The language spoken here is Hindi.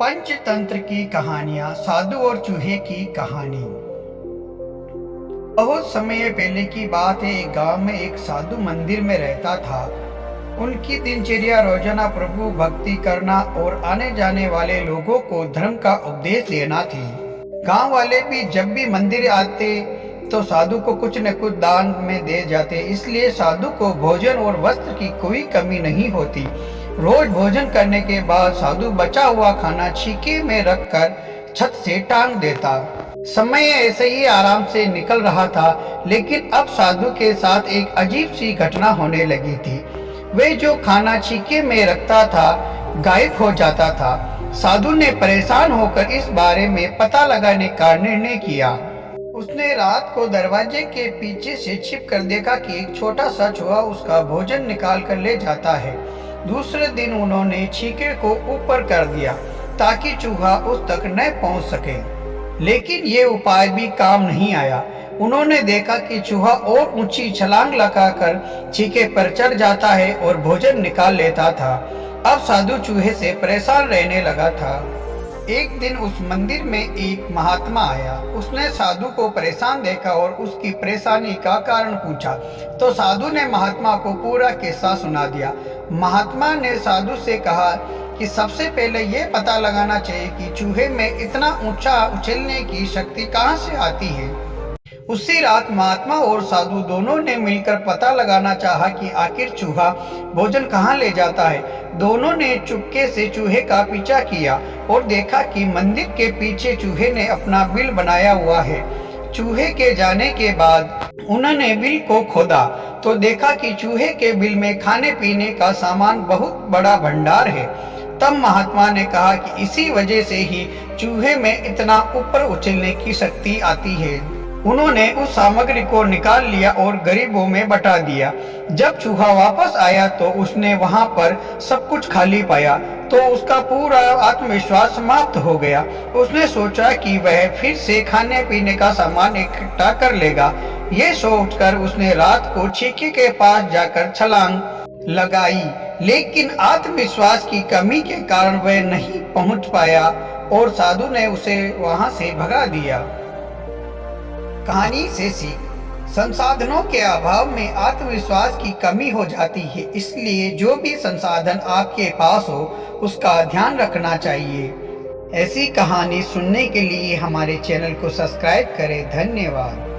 पंचतंत्र की कहानियां, साधु और चूहे की कहानी। बहुत समय पहले की बात है। एक गांव में एक साधु मंदिर में रहता था। उनकी दिनचर्या रोजाना प्रभु भक्ति करना और आने जाने वाले लोगों को धर्म का उपदेश देना थी। गांव वाले भी जब भी मंदिर आते तो साधु को कुछ न कुछ दान में दे जाते, इसलिए साधु को भोजन और वस्त्र की कोई कमी नहीं होती। रोज भोजन करने के बाद साधु बचा हुआ खाना छीके में रखकर छत से टांग देता। समय ऐसे ही आराम से निकल रहा था, लेकिन अब साधु के साथ एक अजीब सी घटना होने लगी थी। वे जो खाना छीके में रखता था गायब हो जाता था। साधु ने परेशान होकर इस बारे में पता लगाने का निर्णय किया। उसने रात को दरवाजे के पीछे से छिप कर देखा कि एक छोटा सा चूहा उसका भोजन निकाल कर ले जाता है। दूसरे दिन उन्होंने छीके को ऊपर कर दिया ताकि चूहा उस तक न पहुंच सके, लेकिन ये उपाय भी काम नहीं आया। उन्होंने देखा कि चूहा और ऊंची छलांग लगाकर छीके पर चढ़ जाता है और भोजन निकाल लेता था। अब साधु चूहे से परेशान रहने लगा था। एक दिन उस मंदिर में एक महात्मा आया। उसने साधु को परेशान देखा और उसकी परेशानी का कारण पूछा, तो साधु ने महात्मा को पूरा किस्सा सुना दिया। महात्मा ने साधु से कहा कि सबसे पहले ये पता लगाना चाहिए कि चूहे में इतना ऊंचा उछलने की शक्ति कहाँ से आती है। उसी रात महात्मा और साधु दोनों ने मिलकर पता लगाना चाहा कि आखिर चूहा भोजन कहाँ ले जाता है। दोनों ने चुपके से चूहे का पीछा किया और देखा कि मंदिर के पीछे चूहे ने अपना बिल बनाया हुआ है। चूहे के जाने के बाद उन्होंने बिल को खोदा तो देखा कि चूहे के बिल में खाने पीने का सामान बहुत बड़ा भंडार है। तब महात्मा ने कहा कि इसी वजह से ही चूहे में इतना ऊपर उछलने की शक्ति आती है। उन्होंने उस सामग्री को निकाल लिया और गरीबों में बंटा दिया। जब चूहा वापस आया तो उसने वहां पर सब कुछ खाली पाया तो उसका पूरा आत्मविश्वास समाप्त हो गया। उसने सोचा कि वह फिर से खाने पीने का सामान इकट्ठा कर लेगा। ये सोचकर उसने रात को छीके के पास जाकर छलांग लगाई, लेकिन आत्मविश्वास की कमी के कारण वह नहीं पहुंच पाया और साधु ने उसे वहां से भगा दिया। कहानी से सीख, संसाधनों के अभाव में आत्मविश्वास की कमी हो जाती है, इसलिए जो भी संसाधन आपके पास हो उसका ध्यान रखना चाहिए। ऐसी कहानी सुनने के लिए हमारे चैनल को सब्सक्राइब करें। धन्यवाद।